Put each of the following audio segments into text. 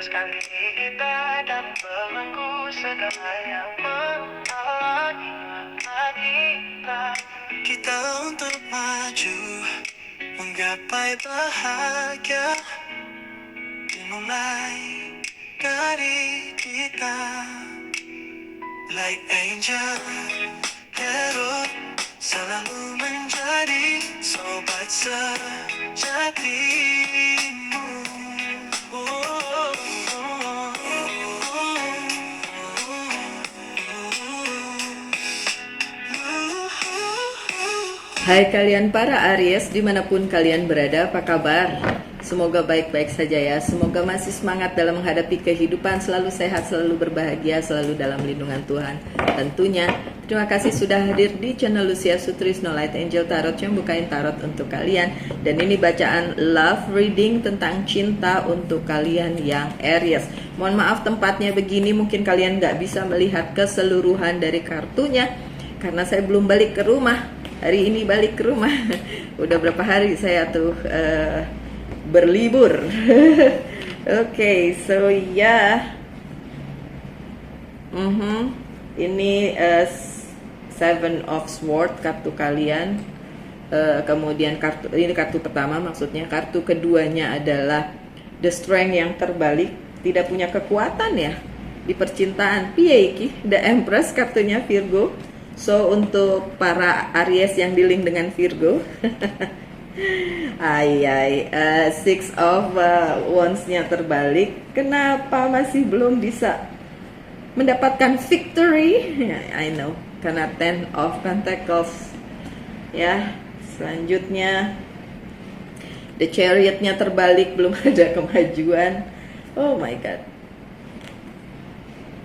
Lepaskan diri kita dan belenggu segala yang menghalangi kita. Kita untuk maju, menggapai bahagia, dimulai dari kita. Like angel, hero, selalu menjadi sobat sejatimu. Hai kalian para Aries, dimanapun kalian berada, apa kabar? Semoga baik-baik saja ya. Semoga masih semangat dalam menghadapi kehidupan, selalu sehat, selalu berbahagia, selalu dalam lindungan Tuhan. Tentunya, terima kasih sudah hadir di channel Lucia Sutrisno Light Angel Tarot yang bukain tarot untuk kalian. Dan ini bacaan love reading tentang cinta untuk kalian yang Aries. Mohon maaf tempatnya begini, mungkin kalian nggak bisa melihat keseluruhan dari kartunya karena saya belum balik ke rumah. Hari ini balik ke rumah. Udah berapa hari saya tuh berlibur. Oke, so ya. Ini Seven of Swords kartu kalian. Kemudian ini kartu pertama, maksudnya kartu keduanya adalah The Strength yang terbalik, tidak punya kekuatan ya di percintaan. Piye iki? The Empress kartunya Virgo. So untuk para Aries yang dealing dengan Virgo, Six of Wands-nya terbalik. Kenapa masih belum bisa mendapatkan victory? I know, karena Ten of Pentacles. Ya, selanjutnya The Chariot-nya terbalik, belum ada kemajuan. Oh my god.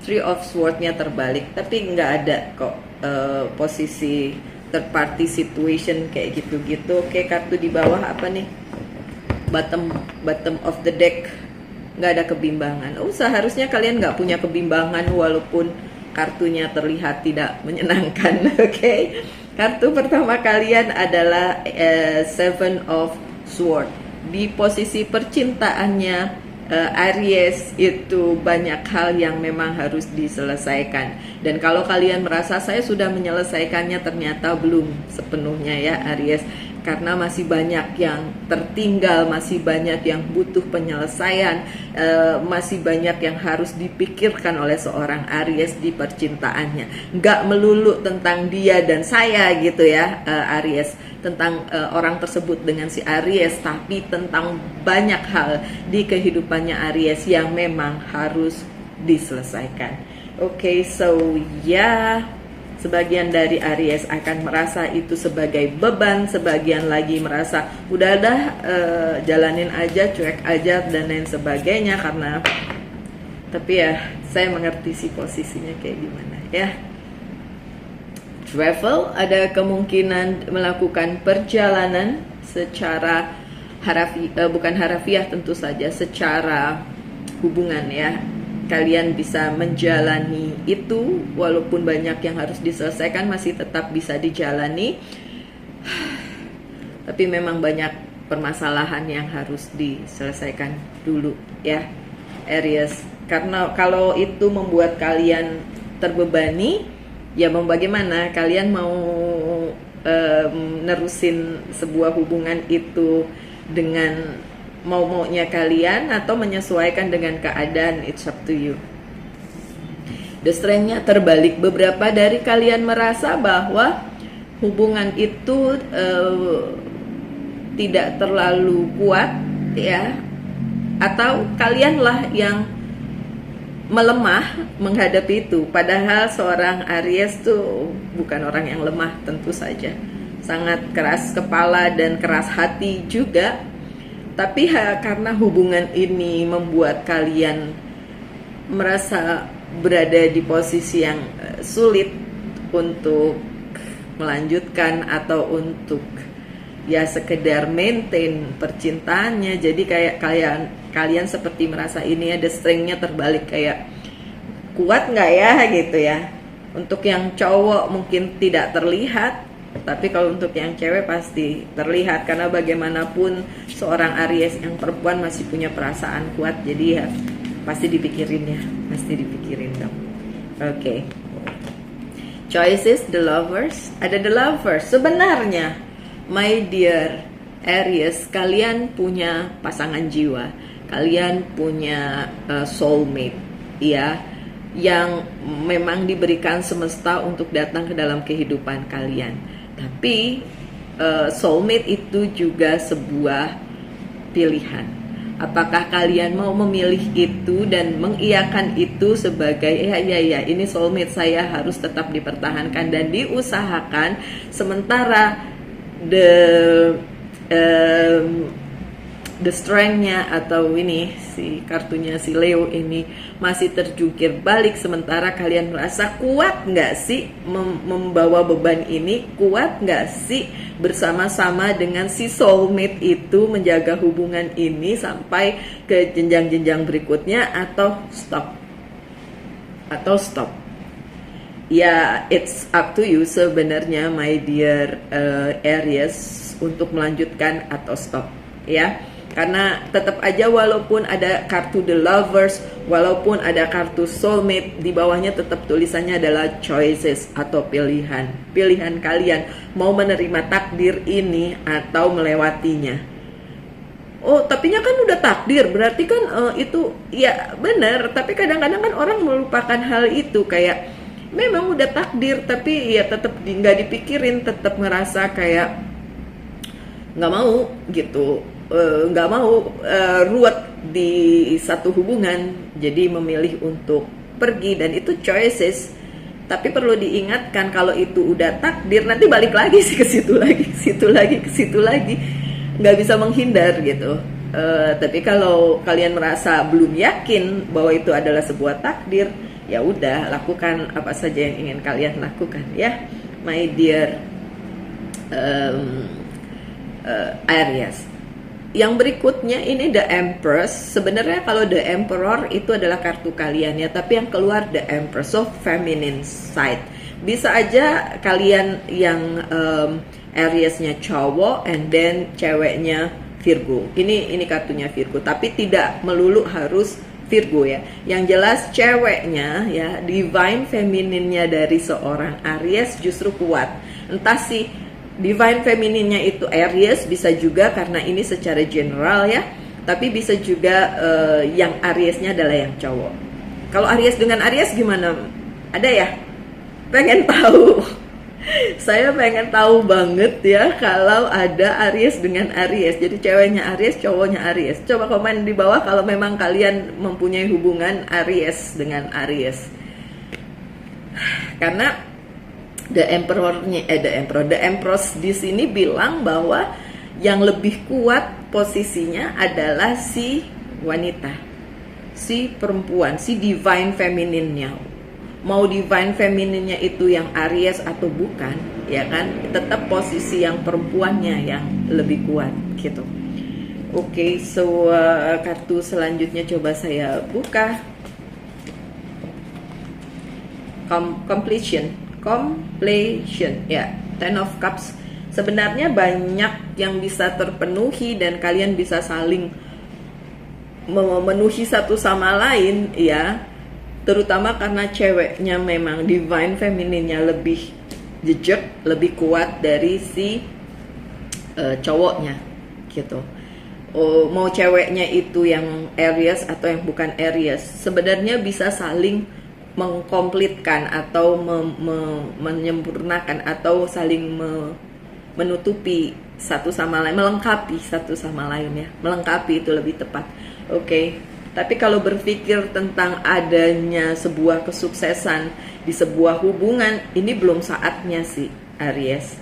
Three of Swords-nya terbalik, tapi nggak ada kok posisi third party situation kayak gitu-gitu. Oke, kartu di bawah apa nih? Bottom of the deck, nggak ada kebimbangan. Seharusnya kalian nggak punya kebimbangan walaupun kartunya terlihat tidak menyenangkan. Oke. Kartu pertama kalian adalah Seven of Swords. Di posisi percintaannya Aries itu banyak hal yang memang harus diselesaikan. Dan kalau kalian merasa saya sudah menyelesaikannya, ternyata belum sepenuhnya ya Aries. Karena masih banyak yang tertinggal, masih banyak yang butuh penyelesaian, masih banyak yang harus dipikirkan oleh seorang Aries di percintaannya. Nggak melulu tentang dia dan saya gitu ya Aries, tentang orang tersebut dengan si Aries, tapi tentang banyak hal di kehidupannya Aries yang memang harus diselesaikan. Oke, so ya. Sebagian dari Aries akan merasa itu sebagai beban, sebagian lagi merasa udah jalanin aja, cuek aja dan lain sebagainya. Karena tapi ya saya mengerti sih posisinya kayak gimana ya. Travel, ada kemungkinan melakukan perjalanan secara bukan harafiah tentu saja, secara hubungan ya. Kalian bisa menjalani itu walaupun banyak yang harus diselesaikan, masih tetap bisa dijalani. Tapi memang banyak permasalahan yang harus diselesaikan dulu ya Aries. Karena kalau itu membuat kalian terbebani, ya mau bagaimana? Kalian mau nerusin sebuah hubungan itu dengan mau-maunya kalian atau menyesuaikan dengan keadaan, it's up to you. The Strength-nya terbalik. Beberapa dari kalian merasa bahwa hubungan itu tidak terlalu kuat ya, atau kalianlah yang melemah menghadapi itu. Padahal seorang Aries tuh bukan orang yang lemah, tentu saja sangat keras kepala dan keras hati juga. Tapi karena hubungan ini membuat kalian merasa berada di posisi yang sulit untuk melanjutkan atau untuk ya sekedar maintain percintaannya. Jadi kayak kalian seperti merasa ini ada strength-nya terbalik, kayak kuat nggak ya gitu ya. Untuk yang cowok mungkin tidak terlihat, tapi kalau untuk yang cewek pasti terlihat, karena bagaimanapun seorang Aries yang perempuan masih punya perasaan kuat. Jadi ya Pasti dipikirin ya, pasti dipikirin dong. Oke. Choices, the lovers. Ada the lovers. Sebenarnya, my dear Aries, kalian punya pasangan jiwa. Kalian punya soulmate, ya, yang memang diberikan semesta untuk datang ke dalam kehidupan kalian. Tapi soulmate itu juga sebuah pilihan. Apakah kalian mau memilih itu dan mengiyakan itu sebagai ya ini soulmate saya harus tetap dipertahankan dan diusahakan, sementara the strength-nya atau ini si kartunya si Leo ini masih terjungkir balik, sementara kalian merasa kuat nggak sih membawa beban ini, kuat nggak sih bersama-sama dengan si soulmate itu menjaga hubungan ini sampai ke jenjang-jenjang berikutnya, atau stop. Ya, it's up to you sebenarnya, my dear Aries, untuk melanjutkan atau stop, ya. Karena tetap aja walaupun ada kartu the lovers, walaupun ada kartu soulmate, di bawahnya tetap tulisannya adalah choices atau pilihan. Pilihan kalian mau menerima takdir ini atau melewatinya. Oh, tapinya kan udah takdir, berarti kan itu ya benar. Tapi kadang-kadang kan orang melupakan hal itu, kayak memang udah takdir, tapi ya tetap nggak dipikirin, tetap ngerasa kayak nggak mau gitu. Nggak mau ruwet di satu hubungan, jadi memilih untuk pergi, dan itu choices. Tapi perlu diingatkan kalau itu udah takdir, nanti balik lagi sih ke situ lagi, nggak bisa menghindar gitu. Tapi kalau kalian merasa belum yakin bahwa itu adalah sebuah takdir, ya udah, lakukan apa saja yang ingin kalian lakukan, ya, my dear Aries. Yang berikutnya ini the Empress. Sebenarnya kalau the Emperor itu adalah kartu kalian ya, tapi yang keluar the Empress, so feminine side. Bisa aja kalian yang Aries-nya cowok and then ceweknya Virgo. Ini kartunya Virgo, tapi tidak melulu harus Virgo ya. Yang jelas ceweknya ya, divine femininnya dari seorang Aries justru kuat. Entah sih divine femininnya itu Aries, bisa juga karena ini secara general ya, tapi bisa juga yang Ariesnya adalah yang cowok. Kalau Aries dengan Aries gimana? Ada ya? Pengen tahu? Saya pengen tahu banget ya kalau ada Aries dengan Aries. Jadi ceweknya Aries, cowoknya Aries. Coba komen di bawah kalau memang kalian mempunyai hubungan Aries dengan Aries. Karena the Empress di sini bilang bahwa yang lebih kuat posisinya adalah si wanita, si perempuan, si divine femininnya. Mau divine femininnya itu yang Aries atau bukan, ya kan? Tetap posisi yang perempuannya yang lebih kuat gitu. Oke, so kartu selanjutnya coba saya buka. Completion, ya, Ten of Cups. Sebenarnya banyak yang bisa terpenuhi dan kalian bisa saling memenuhi satu sama lain ya, terutama karena ceweknya memang divine femininnya lebih jejak, lebih kuat dari si cowoknya gitu. Mau ceweknya itu yang Aries atau yang bukan Aries, sebenarnya bisa saling mengkomplitkan atau menyempurnakan atau saling menutupi satu sama lain, melengkapi satu sama lain ya. Melengkapi itu lebih tepat. Oke. Tapi kalau berpikir tentang adanya sebuah kesuksesan di sebuah hubungan, ini belum saatnya sih Aries.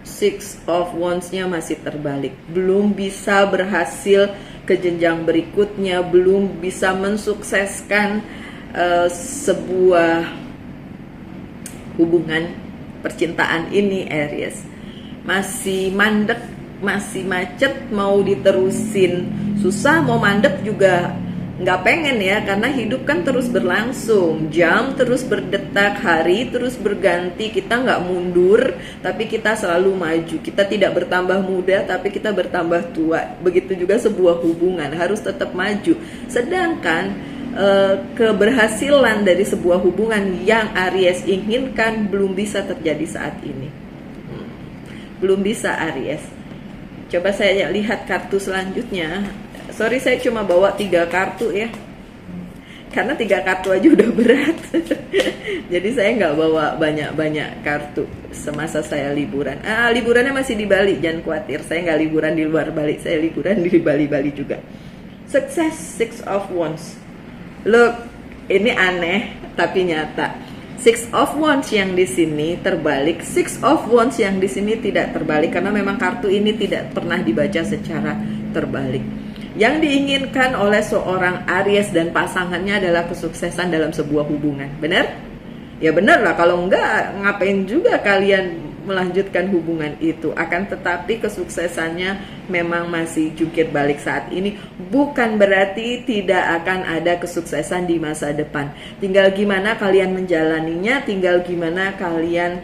Six of Wands-nya masih terbalik. Belum bisa berhasil ke jenjang berikutnya, belum bisa mensukseskan sebuah hubungan percintaan ini. Aries masih mandek, masih macet, mau diterusin susah, mau mandek juga nggak pengen ya, karena hidup kan terus berlangsung, jam terus berdetak, hari terus berganti, kita nggak mundur tapi kita selalu maju, kita tidak bertambah muda tapi kita bertambah tua. Begitu juga sebuah hubungan harus tetap maju. Sedangkan keberhasilan dari sebuah hubungan yang Aries inginkan belum bisa terjadi saat ini. Belum bisa, Aries. Coba saya lihat kartu selanjutnya. Sorry, saya cuma bawa 3 kartu ya, karena 3 kartu aja udah berat. Jadi saya nggak bawa banyak-banyak kartu semasa saya liburan. Liburannya masih di Bali, jangan khawatir. Saya nggak liburan di luar Bali, saya liburan di Bali juga. Sukses, 6 of Wands. Look, ini aneh tapi nyata. 6 of Wands yang di sini terbalik, 6 of Wands yang di sini tidak terbalik, karena memang kartu ini tidak pernah dibaca secara terbalik. Yang diinginkan oleh seorang Aries dan pasangannya adalah kesuksesan dalam sebuah hubungan. Benar? Ya benar lah, kalau enggak ngapain juga kalian melanjutkan hubungan itu. Akan tetapi kesuksesannya memang masih jungkir balik saat ini. Bukan berarti tidak akan ada kesuksesan di masa depan. Tinggal gimana kalian menjalaninya, tinggal gimana kalian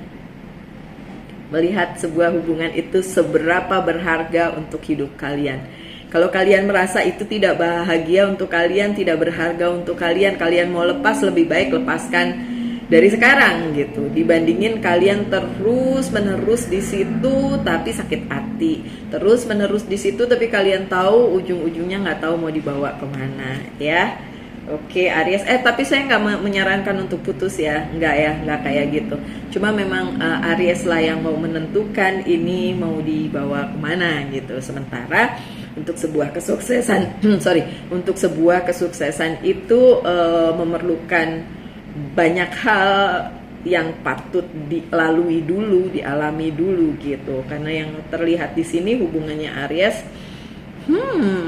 melihat sebuah hubungan itu seberapa berharga untuk hidup kalian. Kalau kalian merasa itu tidak bahagia untuk kalian, tidak berharga untuk kalian, kalian mau lepas, lebih baik lepaskan dari sekarang gitu. Dibandingin kalian terus menerus di situ tapi sakit hati, terus menerus di situ tapi kalian tahu ujung-ujungnya nggak tahu mau dibawa kemana ya. Oke, Aries. Tapi saya nggak menyarankan untuk putus ya, nggak kayak gitu. Cuma memang Aries lah yang mau menentukan ini mau dibawa kemana gitu. Sementara untuk sebuah kesuksesan, untuk sebuah kesuksesan itu memerlukan banyak hal yang patut dilalui dulu, dialami dulu gitu. Karena yang terlihat di sini hubungannya Aries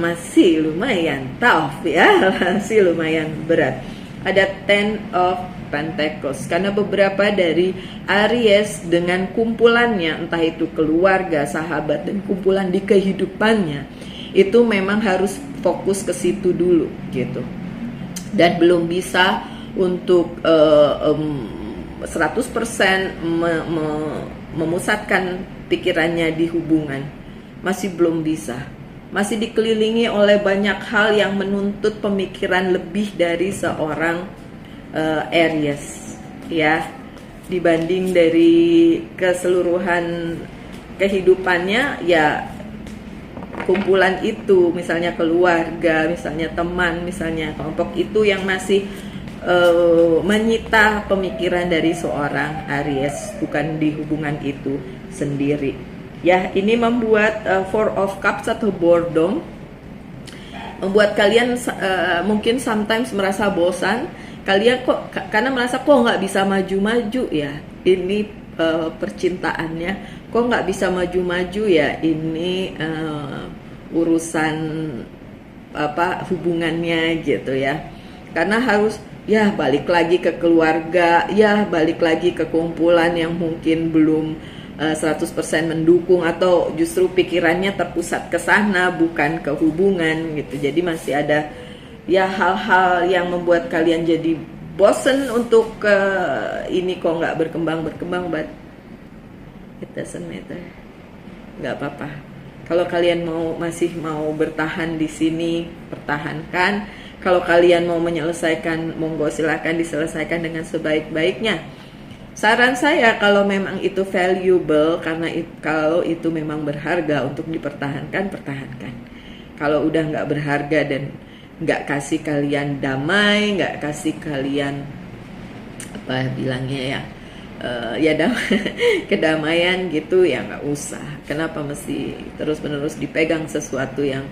masih lumayan tough ya, masih lumayan berat. Ada 10 of Pentacles, karena beberapa dari Aries dengan kumpulannya, entah itu keluarga, sahabat, dan kumpulan di kehidupannya, itu memang harus fokus ke situ dulu gitu. Dan belum bisa untuk 100% memusatkan pikirannya di hubungan. Masih belum bisa. Masih dikelilingi oleh banyak hal yang menuntut pemikiran lebih dari seorang Aries ya, dibanding dari keseluruhan kehidupannya ya. Kumpulan itu, misalnya keluarga, misalnya teman, misalnya kelompok, itu yang masih menyita pemikiran dari seorang Aries, bukan di hubungan itu sendiri. Ya, ini membuat 4 of Cups atau boredom, membuat kalian mungkin sometimes merasa bosan. Kalian kok karena merasa kok nggak bisa maju-maju ya. Ini percintaannya kok nggak bisa maju-maju ya. Ini urusan hubungannya gitu ya. Karena harus ya balik lagi ke keluarga, ya balik lagi ke kumpulan yang mungkin belum 100% mendukung, atau justru pikirannya terpusat ke sana bukan ke hubungan gitu. Jadi masih ada ya hal-hal yang membuat kalian jadi bosen untuk ini kok nggak berkembang, but it doesn't matter, nggak apa-apa. Kalau kalian masih mau bertahan di sini, pertahankan. Kalau kalian mau menyelesaikan, monggo silakan diselesaikan dengan sebaik-baiknya. Saran saya, kalau memang itu valuable, kalau itu memang berharga untuk dipertahankan, pertahankan. Kalau udah nggak berharga dan nggak kasih kalian damai, nggak kasih kalian kedamaian gitu ya, nggak usah. Kenapa mesti terus-menerus dipegang sesuatu yang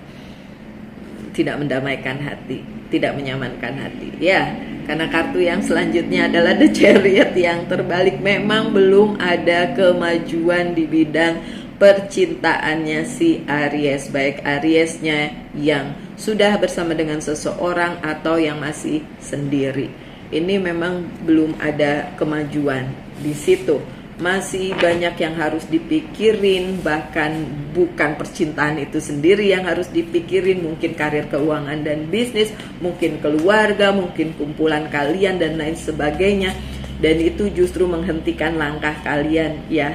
tidak mendamaikan hati, tidak menyamankan hati ya. Karena kartu yang selanjutnya adalah The Chariot yang terbalik. Memang belum ada kemajuan di bidang percintaannya si Aries, baik Ariesnya yang sudah bersama dengan seseorang atau yang masih sendiri. Ini memang belum ada kemajuan di situ. masih banyak yang harus dipikirin, bahkan bukan percintaan itu sendiri yang harus dipikirin, mungkin karir keuangan dan bisnis, mungkin keluarga, mungkin kumpulan kalian dan lain sebagainya, dan itu justru menghentikan langkah kalian ya.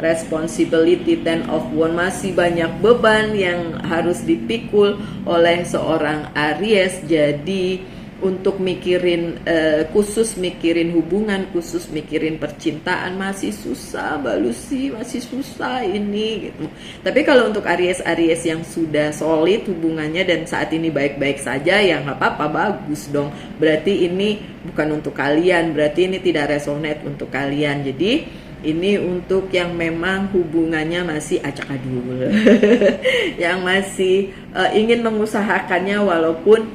Responsibility 10 of Wands, masih banyak beban yang harus dipikul oleh seorang Aries. Jadi untuk mikirin khusus mikirin hubungan, khusus mikirin percintaan masih susah Mbak Lucy, masih susah ini gitu. Tapi kalau untuk Aries yang sudah solid hubungannya dan saat ini baik-baik saja, ya nggak apa-apa, bagus dong. Berarti ini bukan untuk kalian, berarti ini tidak resonate untuk kalian. Jadi ini untuk yang memang hubungannya masih acak adul, yang masih ingin mengusahakannya walaupun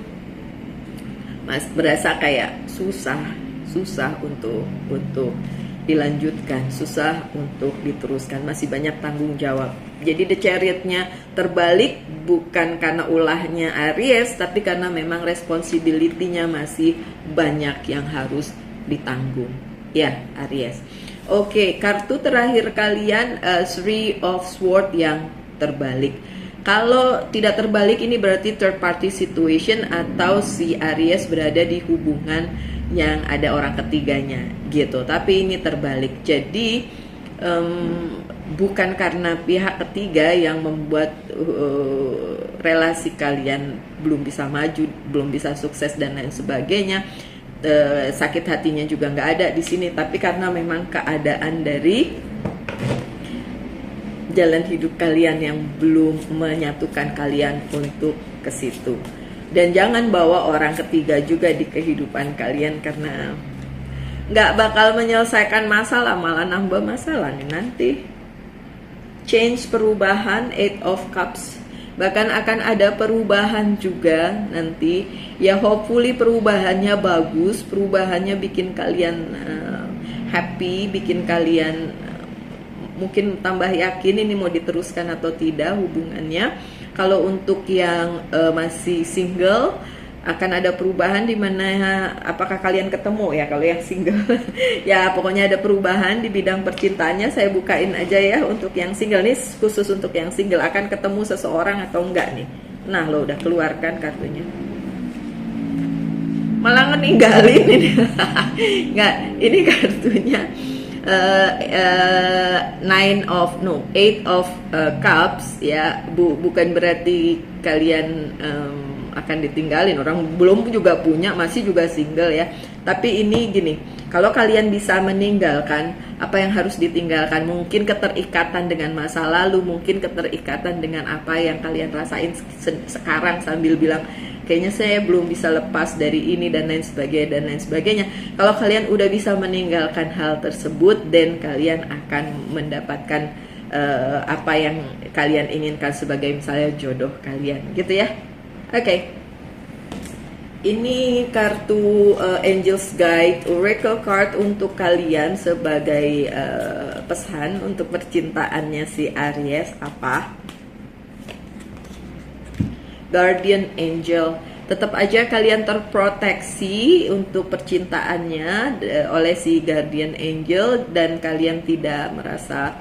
berasa kayak susah untuk dilanjutkan, susah untuk diteruskan, masih banyak tanggung jawab. Jadi the Chariot-nya terbalik bukan karena ulahnya Aries, tapi karena memang responsibility-nya masih banyak yang harus ditanggung ya Aries. Oke, kartu terakhir kalian Three of Swords yang terbalik. Kalau tidak terbalik ini berarti third party situation atau si Aries berada di hubungan yang ada orang ketiganya gitu. Tapi ini terbalik. Jadi bukan karena pihak ketiga yang membuat relasi kalian belum bisa maju, belum bisa sukses dan lain sebagainya. Sakit hatinya juga nggak ada di sini, tapi karena memang keadaan dari jalan hidup kalian yang belum menyatukan kalian untuk ke situ. Dan jangan bawa orang ketiga juga di kehidupan kalian, karena nggak bakal menyelesaikan masalah, malah nambah masalah nih nanti. Change, perubahan, Eight of Cups, bahkan akan ada perubahan juga nanti ya. Hopefully perubahannya bagus, perubahannya bikin kalian happy, bikin kalian mungkin tambah yakin ini mau diteruskan atau tidak hubungannya. Kalau untuk yang masih single, akan ada perubahan di mana apakah kalian ketemu ya kalau yang single. Ya pokoknya ada perubahan di bidang percintaannya. Saya bukain aja ya untuk yang single nih, khusus untuk yang single, akan ketemu seseorang atau enggak nih. Nah lo udah keluarkan kartunya, malah ninggalin ini. Enggak, ini kartunya Eight of Cups ya, bukan berarti kalian akan ditinggalin. Orang belum juga punya, masih juga single ya. Tapi ini gini, kalau kalian bisa meninggalkan apa yang harus ditinggalkan, mungkin keterikatan dengan masa lalu, mungkin keterikatan dengan apa yang kalian rasain sekarang sambil bilang kayaknya saya belum bisa lepas dari ini dan lain sebagainya. Kalau kalian udah bisa meninggalkan hal tersebut, dan kalian akan mendapatkan apa yang kalian inginkan sebagai misalnya jodoh kalian gitu ya. Oke. Ini kartu Angel's Guide Oracle card untuk kalian sebagai pesan untuk percintaannya si Aries apa? Guardian Angel, tetap aja kalian terproteksi untuk percintaannya oleh si Guardian Angel, dan kalian tidak merasa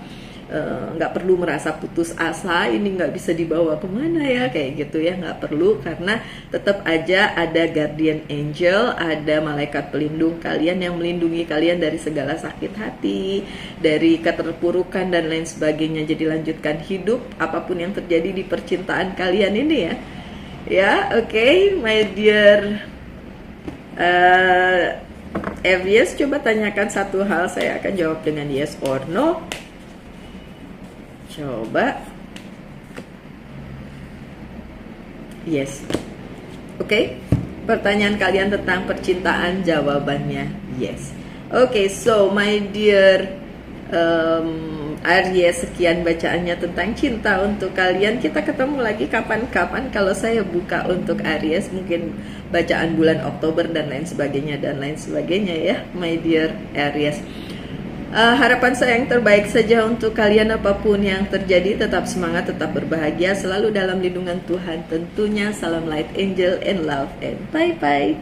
nggak perlu merasa putus asa, ini nggak bisa dibawa kemana ya kayak gitu ya, nggak perlu, karena tetap aja ada Guardian Angel, ada malaikat pelindung kalian yang melindungi kalian dari segala sakit hati, dari keterpurukan dan lain sebagainya. Jadi lanjutkan hidup apapun yang terjadi di percintaan kalian ini ya. Ya, oke, my dear Aries, coba tanyakan satu hal, saya akan jawab dengan yes or no. Coba. Yes. Oke. Pertanyaan kalian tentang percintaan, jawabannya yes. Oke, so my dear Aries, sekian bacaannya tentang cinta untuk kalian. Kita ketemu lagi kapan-kapan kalau saya buka untuk Aries, mungkin bacaan bulan Oktober dan lain sebagainya ya, my dear Aries. Harapan saya yang terbaik saja untuk kalian apapun yang terjadi. Tetap semangat, tetap berbahagia, selalu dalam lindungan Tuhan tentunya. Salam light angel and love and bye-bye.